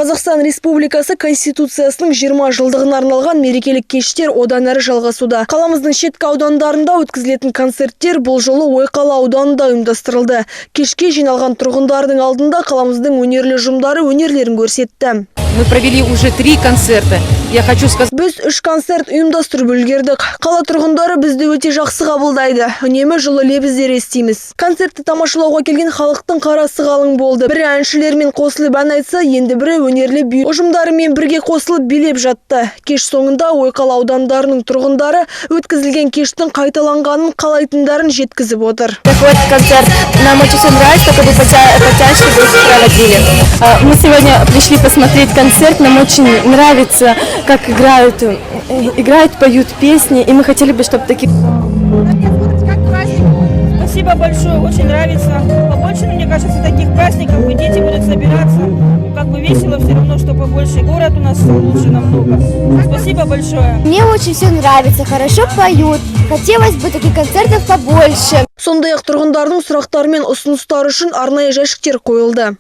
Қазақстан Республикасы Конституциясының 20 жылдығына арналған мерекелік кештер одан әрі жалғасуда. Қаламыздың шеткі аудандарында өткізілетін концерттер бұл жолы Ойқала ауданында ұйымдастырылды. Кешке жиналған тұрғындардың алдында қаламыздың өнерлі ұжымдары өнерлерін көрсетті. Мы провели уже 3 концерта. Я хочу сказать... Біз 3 концерт ұйымдастырып үлгердік. Қала тұрғындары бізді өте жақсы қабылдайды. Үнемі жылы лебіздер естиміз. Концертті тамашалауға келген халықтың қарасы қалың болды. Бірі әншілермен қосылып ән айтса, енді бірі өнерлі би ұжымдарымен бірге қосылып билеп жатты. Кеш соңында Ойқала аудандарының тұрғындары өткізілген кештің қайталанғанын қалайтындарын жеткізіп отыр. Такой концерт нам очень нравится, чтобы подтяжки проводили. Мы сегодня пришли посмотреть концерт, нам очень нравится, как играют, поют песни, и мы хотели бы, чтобы такие... Спасибо большое, очень нравится. Побольше, мне кажется, таких праздников, и дети будут собираться. Как бы весело все равно, что побольше. Город у нас лучше намного. Спасибо большое. Мне очень все нравится, хорошо поют. Хотелось бы таких концертов побольше. Сондай-ақ тұрғындардың сұрақтары мен ұсыныстары үшін арнайы жәшіктер қойылды.